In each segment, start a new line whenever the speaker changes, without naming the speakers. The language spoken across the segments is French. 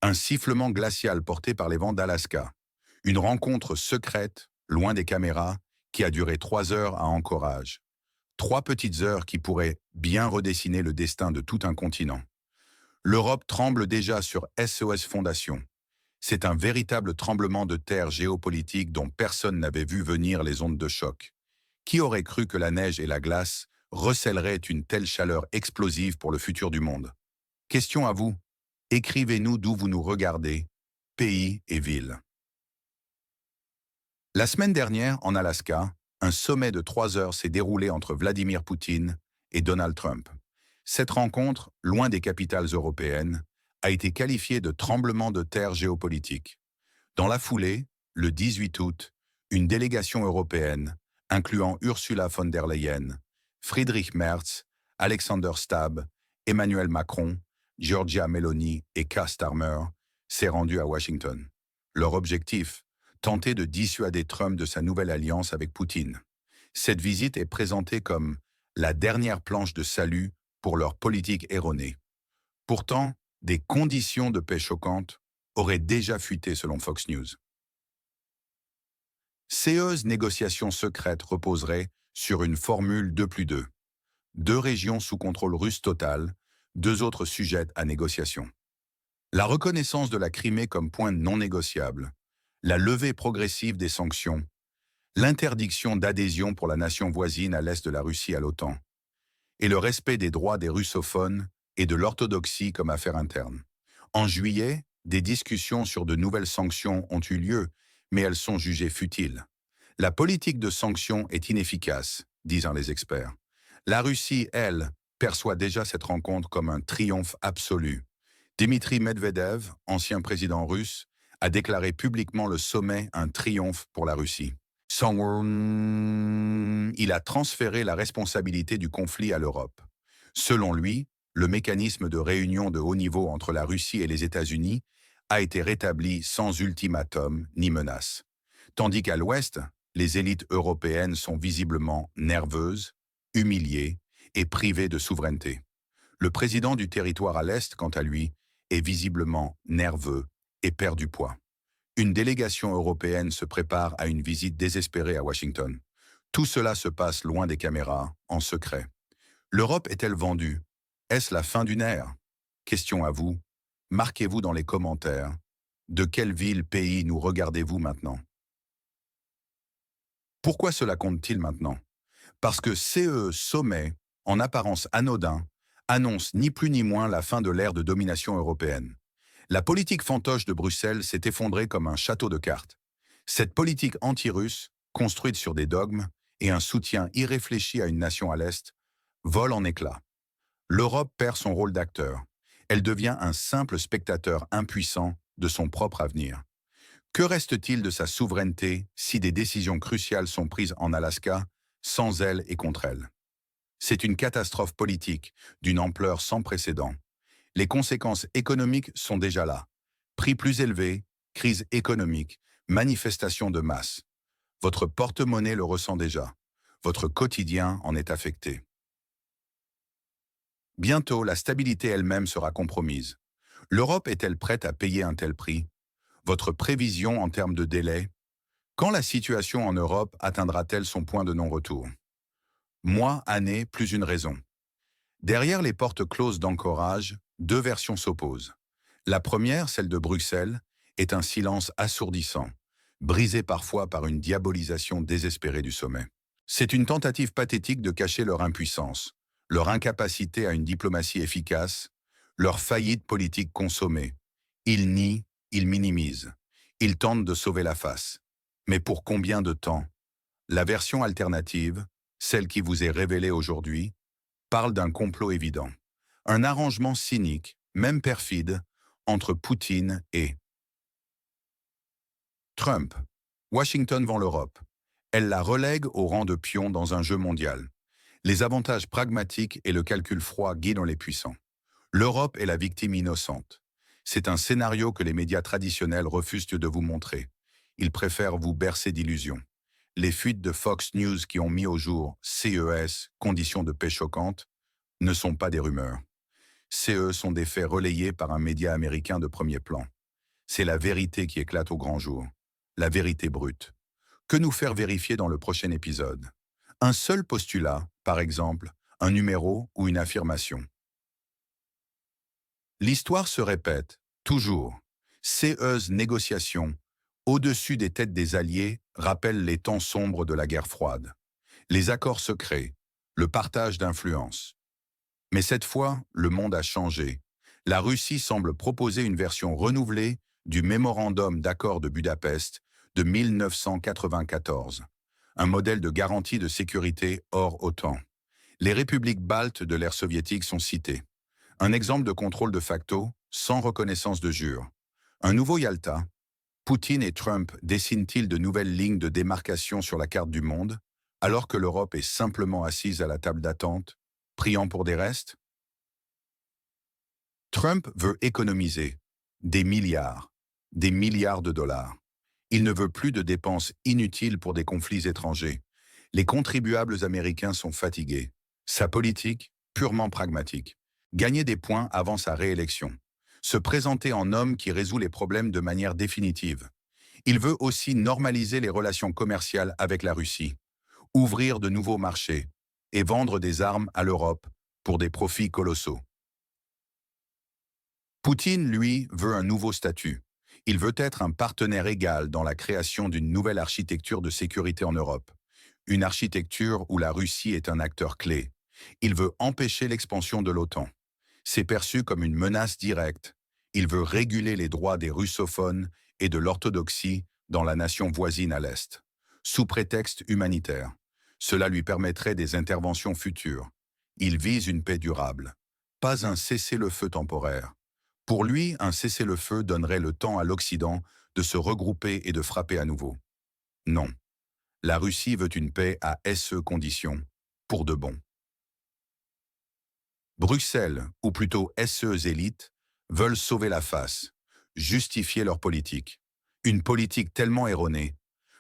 Un sifflement glacial porté par les vents d'Alaska. Une rencontre secrète, loin des caméras, qui a duré 3 heures à Anchorage. 3 petites heures qui pourraient bien redessiner le destin de tout un continent. L'Europe tremble déjà sur SOS Fondation. C'est un véritable tremblement de terre géopolitique dont personne n'avait vu venir les ondes de choc. Qui aurait cru que la neige et la glace recèleraient une telle chaleur explosive pour le futur du monde? Question à vous. Écrivez-nous d'où vous nous regardez, pays et ville. La semaine dernière, en Alaska, un sommet de 3 heures s'est déroulé entre Vladimir Poutine et Donald Trump. Cette rencontre, loin des capitales européennes, a été qualifiée de tremblement de terre géopolitique. Dans la foulée, le 18 août, une délégation européenne, incluant Ursula von der Leyen, Friedrich Merz, Alexander Stubb, Emmanuel Macron, Giorgia Meloni et Keir Starmer, s'est rendue à Washington. Leur objectif, tenter de dissuader Trump de sa nouvelle alliance avec Poutine. Cette visite est présentée comme la dernière planche de salut pour leur politique erronée. Pourtant, des conditions de paix choquantes auraient déjà fuité selon Fox News. Ces négociations secrètes reposeraient sur une formule 2+2. 2 régions sous contrôle russe total, 2 autres sujettes à négociation. La reconnaissance de la Crimée comme point non négociable, la levée progressive des sanctions, l'interdiction d'adhésion pour la nation voisine à l'est de la Russie à l'OTAN, et le respect des droits des russophones et de l'orthodoxie comme affaire interne. En juillet, des discussions sur de nouvelles sanctions ont eu lieu, mais elles sont jugées futiles. La politique de sanctions est inefficace, disent les experts. La Russie, elle, perçoit déjà cette rencontre comme un triomphe absolu. Dmitri Medvedev, ancien président russe, a déclaré publiquement le sommet un triomphe pour la Russie. Il a transféré la responsabilité du conflit à l'Europe. Selon lui, le mécanisme de réunion de haut niveau entre la Russie et les États-Unis a été rétabli sans ultimatum ni menace. Tandis qu'à l'Ouest, les élites européennes sont visiblement nerveuses, humiliées et privées de souveraineté. Le président du territoire à l'Est, quant à lui, est visiblement nerveux et perd du poids. Une délégation européenne se prépare à une visite désespérée à Washington. Tout cela se passe loin des caméras, en secret. L'Europe est-elle vendue? Est-ce la fin d'une ère? Question à vous. Marquez-vous dans les commentaires. De quelle ville, pays nous regardez-vous maintenant? Pourquoi cela compte-t-il maintenant? Parce que ce sommet, en apparence anodin, annonce ni plus ni moins la fin de l'ère de domination européenne. La politique fantoche de Bruxelles s'est effondrée comme un château de cartes. Cette politique anti-russe, construite sur des dogmes et un soutien irréfléchi à une nation à l'Est, vole en éclats. L'Europe perd son rôle d'acteur. Elle devient un simple spectateur impuissant de son propre avenir. Que reste-t-il de sa souveraineté si des décisions cruciales sont prises en Alaska, sans elle et contre elle? C'est une catastrophe politique d'une ampleur sans précédent. Les conséquences économiques sont déjà là. Prix plus élevés, crise économique, manifestations de masse. Votre porte-monnaie le ressent déjà. Votre quotidien en est affecté. Bientôt, la stabilité elle-même sera compromise. L'Europe est-elle prête à payer un tel prix? Votre prévision en termes de délai? Quand la situation en Europe atteindra-t-elle son point de non-retour? Mois, années, plus une raison. Derrière les portes closes d'Anchorage, 2 versions s'opposent. La première, celle de Bruxelles, est un silence assourdissant, brisé parfois par une diabolisation désespérée du sommet. C'est une tentative pathétique de cacher leur impuissance, leur incapacité à une diplomatie efficace, leur faillite politique consommée. Ils nient, ils minimisent, ils tentent de sauver la face. Mais pour combien de temps? La version alternative, celle qui vous est révélée aujourd'hui, parle d'un complot évident. Un arrangement cynique, même perfide, entre Poutine et Trump. Washington vend l'Europe. Elle la relègue au rang de pion dans un jeu mondial. Les avantages pragmatiques et le calcul froid guident les puissants. L'Europe est la victime innocente. C'est un scénario que les médias traditionnels refusent de vous montrer. Ils préfèrent vous bercer d'illusions. Les fuites de Fox News qui ont mis au jour CES, conditions de paix choquantes, ne sont pas des rumeurs. CE sont des faits relayés par un média américain de premier plan. C'est la vérité qui éclate au grand jour. La vérité brute. Que nous faire vérifier dans le prochain épisode? Un seul postulat, par exemple, un numéro ou une affirmation. L'histoire se répète, toujours. Ces négociations, au-dessus des têtes des Alliés, rappellent les temps sombres de la guerre froide. Les accords secrets, le partage d'influence. Mais cette fois, le monde a changé. La Russie semble proposer une version renouvelée du mémorandum d'accord de Budapest de 1994, un modèle de garantie de sécurité hors OTAN. Les républiques baltes de l'ère soviétique sont citées. Un exemple de contrôle de facto, sans reconnaissance de jure. Un nouveau Yalta. Poutine et Trump dessinent-ils de nouvelles lignes de démarcation sur la carte du monde, alors que l'Europe est simplement assise à la table d'attente, priant pour des restes? Trump veut économiser des milliards de dollars. Il ne veut plus de dépenses inutiles pour des conflits étrangers. Les contribuables américains sont fatigués. Sa politique, purement pragmatique. Gagner des points avant sa réélection. Se présenter en homme qui résout les problèmes de manière définitive. Il veut aussi normaliser les relations commerciales avec la Russie, ouvrir de nouveaux marchés et vendre des armes à l'Europe pour des profits colossaux. Poutine, lui, veut un nouveau statut. Il veut être un partenaire égal dans la création d'une nouvelle architecture de sécurité en Europe. Une architecture où la Russie est un acteur clé. Il veut empêcher l'expansion de l'OTAN. C'est perçu comme une menace directe. Il veut réguler les droits des russophones et de l'orthodoxie dans la nation voisine à l'Est, sous prétexte humanitaire. Cela lui permettrait des interventions futures. Il vise une paix durable, pas un cessez-le-feu temporaire. Pour lui, un cessez-le-feu donnerait le temps à l'Occident de se regrouper et de frapper à nouveau. Non. La Russie veut une paix à SE conditions, pour de bon. Bruxelles, ou plutôt SE élites, veulent sauver la face, justifier leur politique. Une politique tellement erronée,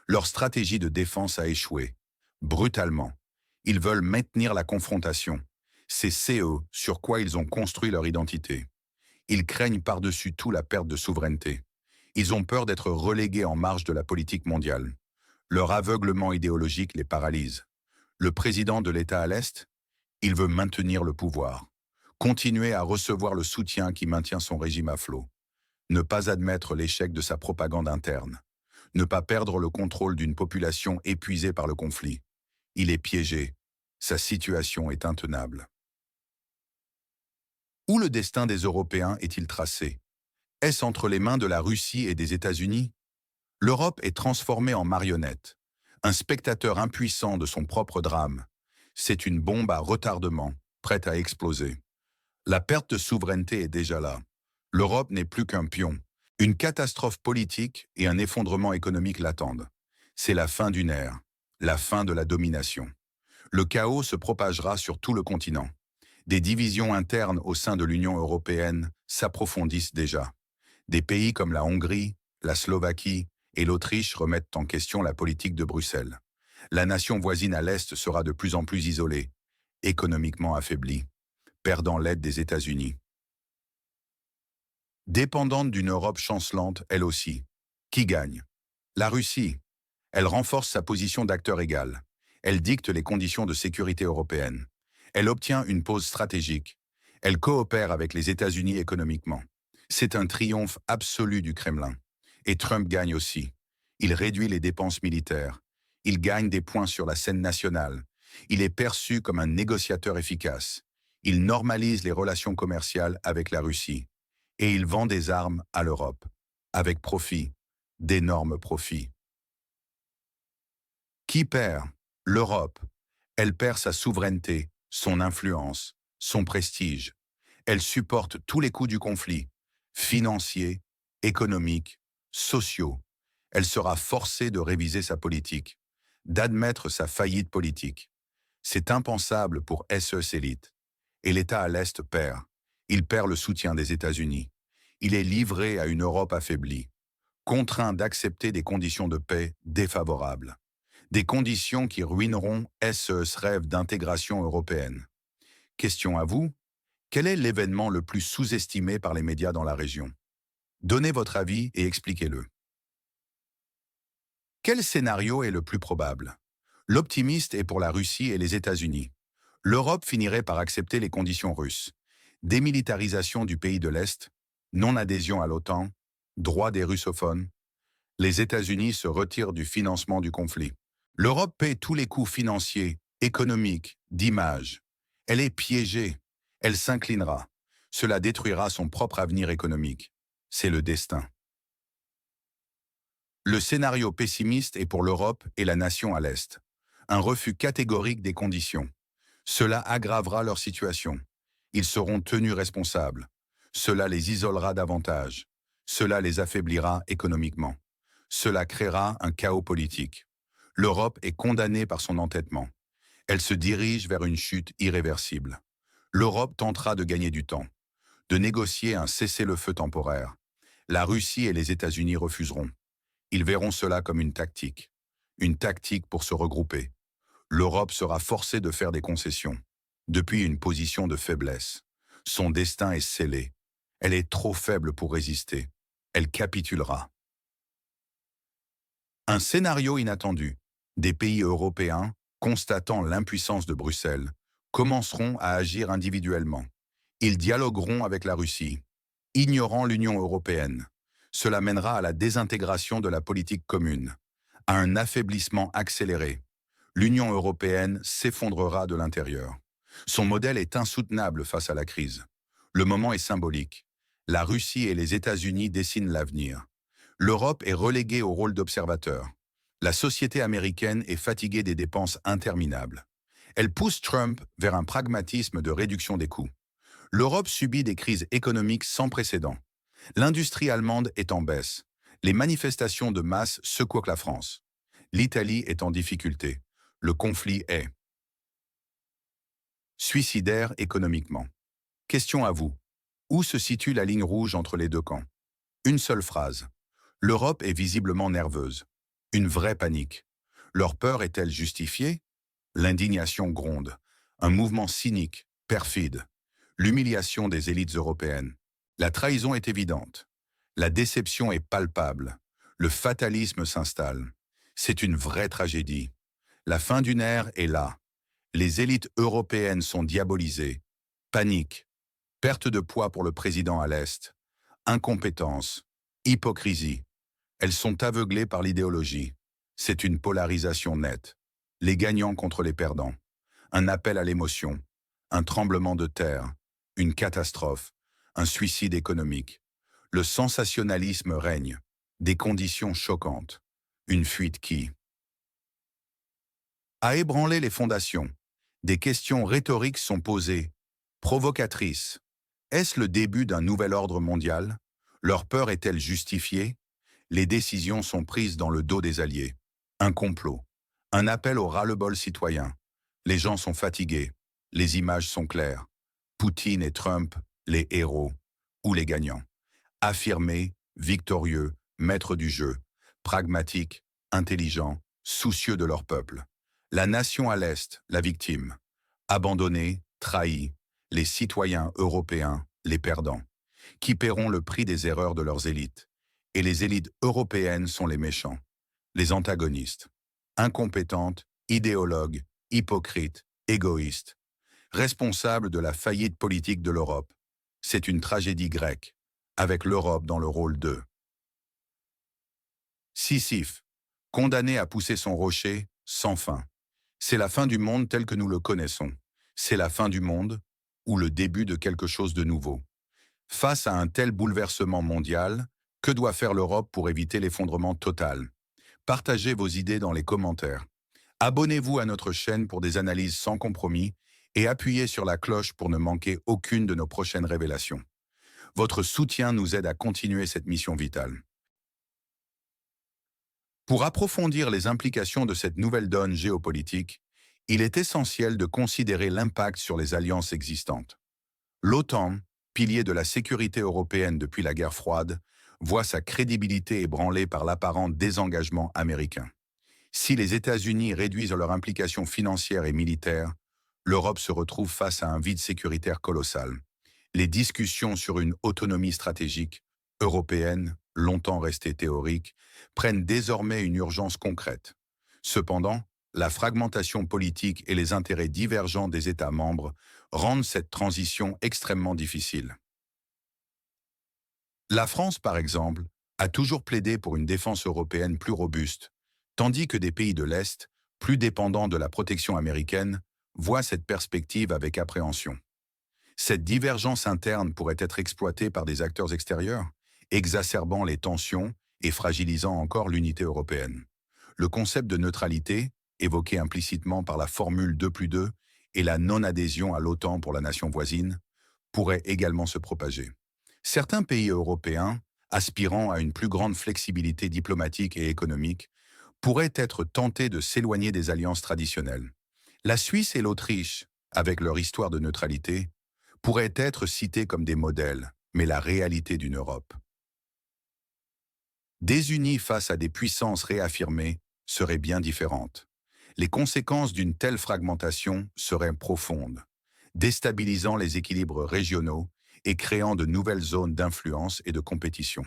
leur stratégie de défense a échoué. Brutalement. Ils veulent maintenir la confrontation. C'est sur quoi ils ont construit leur identité. Ils craignent par-dessus tout la perte de souveraineté. Ils ont peur d'être relégués en marge de la politique mondiale. Leur aveuglement idéologique les paralyse. Le président de l'État à l'Est, il veut maintenir le pouvoir. Continuer à recevoir le soutien qui maintient son régime à flot. Ne pas admettre l'échec de sa propagande interne. Ne pas perdre le contrôle d'une population épuisée par le conflit. Il est piégé. Sa situation est intenable. Où le destin des Européens est-il tracé? Est-ce entre les mains de la Russie et des États-Unis? L'Europe est transformée en marionnette, un spectateur impuissant de son propre drame. C'est une bombe à retardement, prête à exploser. La perte de souveraineté est déjà là. L'Europe n'est plus qu'un pion. Une catastrophe politique et un effondrement économique l'attendent. C'est la fin d'une ère, la fin de la domination. Le chaos se propagera sur tout le continent. Des divisions internes au sein de l'Union européenne s'approfondissent déjà. Des pays comme la Hongrie, la Slovaquie et l'Autriche remettent en question la politique de Bruxelles. La nation voisine à l'Est sera de plus en plus isolée, économiquement affaiblie, perdant l'aide des États-Unis. Dépendante d'une Europe chancelante, elle aussi. Qui gagne? La Russie. Elle renforce sa position d'acteur égal. Elle dicte les conditions de sécurité européenne. Elle obtient une pause stratégique. Elle coopère avec les États-Unis économiquement. C'est un triomphe absolu du Kremlin. Et Trump gagne aussi. Il réduit les dépenses militaires. Il gagne des points sur la scène nationale. Il est perçu comme un négociateur efficace. Il normalise les relations commerciales avec la Russie. Et il vend des armes à l'Europe. Avec profit. D'énormes profits. Qui perd? L'Europe. Elle perd sa souveraineté, son influence, son prestige. Elle supporte tous les coûts du conflit, financiers, économiques, sociaux. Elle sera forcée de réviser sa politique, d'admettre sa faillite politique. C'est impensable pour SE élite. Et l'État à l'Est perd. Il perd le soutien des États-Unis. Il est livré à une Europe affaiblie, contraint d'accepter des conditions de paix défavorables. Des conditions qui ruineront ce rêve d'intégration européenne. Question à vous, quel est l'événement le plus sous-estimé par les médias dans la région? Donnez votre avis et expliquez-le. Quel scénario est le plus probable? L'optimiste est pour la Russie et les États-Unis. L'Europe finirait par accepter les conditions russes. Démilitarisation du pays de l'Est, non-adhésion à l'OTAN, droit des russophones. Les États-Unis se retirent du financement du conflit. L'Europe paie tous les coûts financiers, économiques, d'image. Elle est piégée. Elle s'inclinera. Cela détruira son propre avenir économique. C'est le destin. Le scénario pessimiste est pour l'Europe et la nation à l'Est. Un refus catégorique des conditions. Cela aggravera leur situation. Ils seront tenus responsables. Cela les isolera davantage. Cela les affaiblira économiquement. Cela créera un chaos politique. L'Europe est condamnée par son entêtement. Elle se dirige vers une chute irréversible. L'Europe tentera de gagner du temps, de négocier un cessez-le-feu temporaire. La Russie et les États-Unis refuseront. Ils verront cela comme une tactique pour se regrouper. L'Europe sera forcée de faire des concessions, depuis une position de faiblesse. Son destin est scellé. Elle est trop faible pour résister. Elle capitulera. Un scénario inattendu. Des pays européens, constatant l'impuissance de Bruxelles, commenceront à agir individuellement. Ils dialogueront avec la Russie, ignorant l'Union européenne. Cela mènera à la désintégration de la politique commune, à un affaiblissement accéléré. L'Union européenne s'effondrera de l'intérieur. Son modèle est insoutenable face à la crise. Le moment est symbolique. La Russie et les États-Unis dessinent l'avenir. L'Europe est reléguée au rôle d'observateur. La société américaine est fatiguée des dépenses interminables. Elle pousse Trump vers un pragmatisme de réduction des coûts. L'Europe subit des crises économiques sans précédent. L'industrie allemande est en baisse. Les manifestations de masse secouent la France. L'Italie est en difficulté. Le conflit est suicidaire économiquement. Question à vous. Où se situe la ligne rouge entre les deux camps? Une seule phrase. L'Europe est visiblement nerveuse. Une vraie panique. Leur peur est-elle justifiée? L'indignation gronde. Un mouvement cynique, perfide. L'humiliation des élites européennes. La trahison est évidente. La déception est palpable. Le fatalisme s'installe. C'est une vraie tragédie. La fin d'une ère est là. Les élites européennes sont diabolisées. Panique. Perte de poids pour le président à l'Est. Incompétence. Hypocrisie. Elles sont aveuglées par l'idéologie. C'est une polarisation nette. Les gagnants contre les perdants. Un appel à l'émotion. Un tremblement de terre. Une catastrophe. Un suicide économique. Le sensationnalisme règne. Des conditions choquantes. Une fuite qui a ébranlé les fondations. Des questions rhétoriques sont posées. Provocatrices. Est-ce le début d'un nouvel ordre mondial? Leur peur est-elle justifiée? Les décisions sont prises dans le dos des alliés. Un complot. Un appel au ras-le-bol citoyen. Les gens sont fatigués. Les images sont claires. Poutine et Trump, les héros ou les gagnants. Affirmés, victorieux, maîtres du jeu, pragmatiques, intelligents, soucieux de leur peuple. La nation à l'Est, la victime. Abandonnée, trahie. Les citoyens européens, les perdants, qui paieront le prix des erreurs de leurs élites. Et les élites européennes sont les méchants, les antagonistes, incompétentes, idéologues, hypocrites, égoïstes, responsables de la faillite politique de l'Europe. C'est une tragédie grecque, avec l'Europe dans le rôle de Sisyphe, condamné à pousser son rocher sans fin. C'est la fin du monde tel que nous le connaissons. C'est la fin du monde ou le début de quelque chose de nouveau. Face à un tel bouleversement mondial, que doit faire l'Europe pour éviter l'effondrement total? Partagez vos idées dans les commentaires. Abonnez-vous à notre chaîne pour des analyses sans compromis et appuyez sur la cloche pour ne manquer aucune de nos prochaines révélations. Votre soutien nous aide à continuer cette mission vitale. Pour approfondir les implications de cette nouvelle donne géopolitique, il est essentiel de considérer l'impact sur les alliances existantes. L'OTAN, pilier de la sécurité européenne depuis la guerre froide, voit sa crédibilité ébranlée par l'apparent désengagement américain. Si les États-Unis réduisent leur implication financière et militaire, l'Europe se retrouve face à un vide sécuritaire colossal. Les discussions sur une autonomie stratégique européennes, longtemps restées théoriques, prennent désormais une urgence concrète. Cependant, la fragmentation politique et les intérêts divergents des États membres rendent cette transition extrêmement difficile. La France, par exemple, a toujours plaidé pour une défense européenne plus robuste, tandis que des pays de l'Est, plus dépendants de la protection américaine, voient cette perspective avec appréhension. Cette divergence interne pourrait être exploitée par des acteurs extérieurs, exacerbant les tensions et fragilisant encore l'unité européenne. Le concept de neutralité, évoqué implicitement par la formule 2+2 et la non-adhésion à l'OTAN pour la nation voisine, pourrait également se propager. Certains pays européens, aspirant à une plus grande flexibilité diplomatique et économique, pourraient être tentés de s'éloigner des alliances traditionnelles. La Suisse et l'Autriche, avec leur histoire de neutralité, pourraient être cités comme des modèles, mais la réalité d'une Europe désunie face à des puissances réaffirmées serait bien différente. Les conséquences d'une telle fragmentation seraient profondes, déstabilisant les équilibres régionaux et créant de nouvelles zones d'influence et de compétition.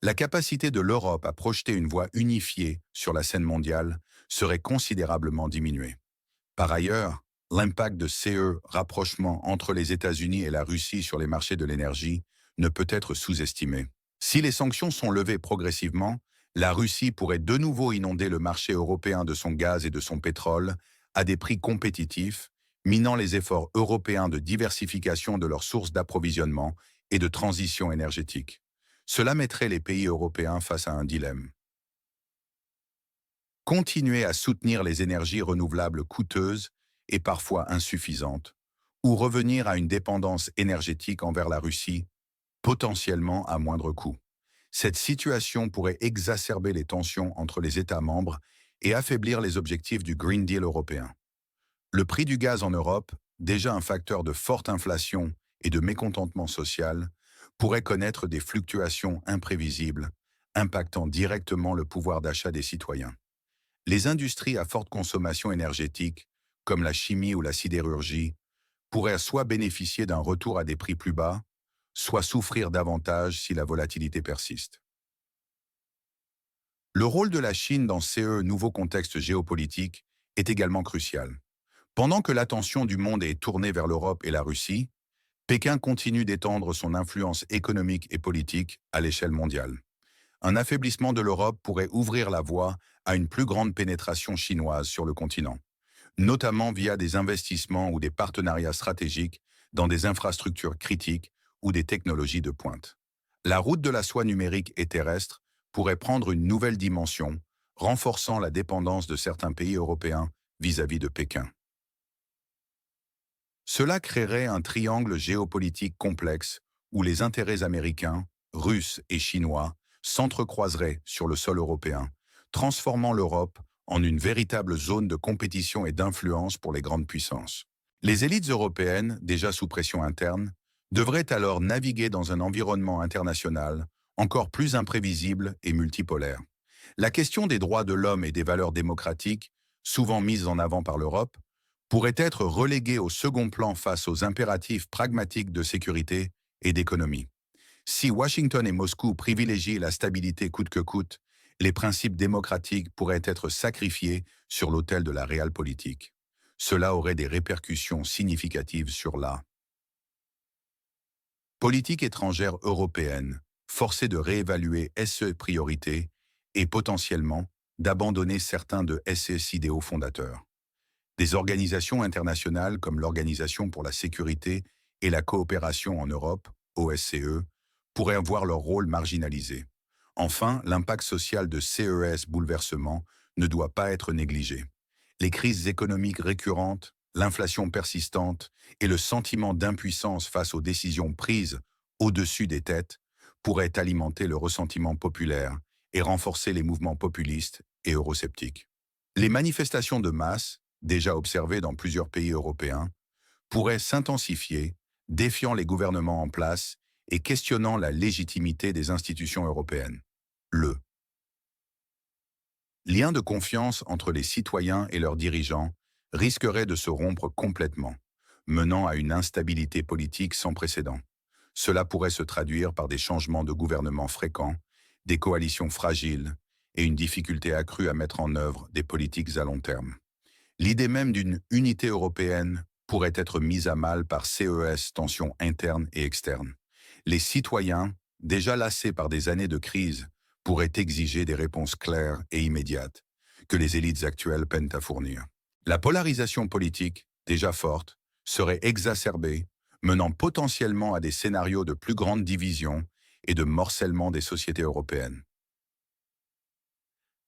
La capacité de l'Europe à projeter une voix unifiée sur la scène mondiale serait considérablement diminuée. Par ailleurs, l'impact de ces rapprochements entre les États-Unis et la Russie sur les marchés de l'énergie ne peut être sous-estimé. Si les sanctions sont levées progressivement, la Russie pourrait de nouveau inonder le marché européen de son gaz et de son pétrole à des prix compétitifs, minant les efforts européens de diversification de leurs sources d'approvisionnement et de transition énergétique. Cela mettrait les pays européens face à un dilemme. Continuer à soutenir les énergies renouvelables coûteuses et parfois insuffisantes, ou revenir à une dépendance énergétique envers la Russie, potentiellement à moindre coût. Cette situation pourrait exacerber les tensions entre les États membres et affaiblir les objectifs du Green Deal européen. Le prix du gaz en Europe, déjà un facteur de forte inflation et de mécontentement social, pourrait connaître des fluctuations imprévisibles, impactant directement le pouvoir d'achat des citoyens. Les industries à forte consommation énergétique, comme la chimie ou la sidérurgie, pourraient soit bénéficier d'un retour à des prix plus bas, soit souffrir davantage si la volatilité persiste. Le rôle de la Chine dans ce nouveau contexte géopolitique est également crucial. Pendant que l'attention du monde est tournée vers l'Europe et la Russie, Pékin continue d'étendre son influence économique et politique à l'échelle mondiale. Un affaiblissement de l'Europe pourrait ouvrir la voie à une plus grande pénétration chinoise sur le continent, notamment via des investissements ou des partenariats stratégiques dans des infrastructures critiques ou des technologies de pointe. La route de la soie numérique et terrestre pourrait prendre une nouvelle dimension, renforçant la dépendance de certains pays européens vis-à-vis de Pékin. Cela créerait un triangle géopolitique complexe où les intérêts américains, russes et chinois s'entrecroiseraient sur le sol européen, transformant l'Europe en une véritable zone de compétition et d'influence pour les grandes puissances. Les élites européennes, déjà sous pression interne, devraient alors naviguer dans un environnement international encore plus imprévisible et multipolaire. La question des droits de l'homme et des valeurs démocratiques, souvent mises en avant par l'Europe, pourrait être reléguée au second plan face aux impératifs pragmatiques de sécurité et d'économie. Si Washington et Moscou privilégient la stabilité coûte que coûte, les principes démocratiques pourraient être sacrifiés sur l'autel de la realpolitik. Cela aurait des répercussions significatives sur la politique étrangère européenne, forcée de réévaluer ses priorités et potentiellement d'abandonner certains de ses idéaux fondateurs. Des organisations internationales comme l'Organisation pour la sécurité et la coopération en Europe, OSCE, pourraient voir leur rôle marginalisé. Enfin, l'impact social de ces bouleversements ne doit pas être négligé. Les crises économiques récurrentes, l'inflation persistante et le sentiment d'impuissance face aux décisions prises au-dessus des têtes pourraient alimenter le ressentiment populaire et renforcer les mouvements populistes et eurosceptiques. Les manifestations de masse, déjà observées dans plusieurs pays européens, pourraient s'intensifier, défiant les gouvernements en place et questionnant la légitimité des institutions européennes. Le lien de confiance entre les citoyens et leurs dirigeants risquerait de se rompre complètement, menant à une instabilité politique sans précédent. Cela pourrait se traduire par des changements de gouvernement fréquents, des coalitions fragiles et une difficulté accrue à mettre en œuvre des politiques à long terme. L'idée même d'une unité européenne pourrait être mise à mal par tensions internes et externes. Les citoyens, déjà lassés par des années de crise, pourraient exiger des réponses claires et immédiates que les élites actuelles peinent à fournir. La polarisation politique, déjà forte, serait exacerbée, menant potentiellement à des scénarios de plus grande division et de morcellement des sociétés européennes.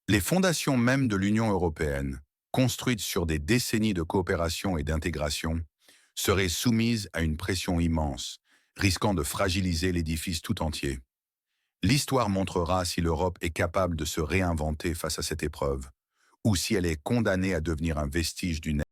Les fondations même de l'Union européenne, construites sur des décennies de coopération et d'intégration, seraient soumises à une pression immense, risquant de fragiliser l'édifice tout entier. L'histoire montrera si l'Europe est capable de se réinventer face à cette épreuve, ou si elle est condamnée à devenir un vestige d'une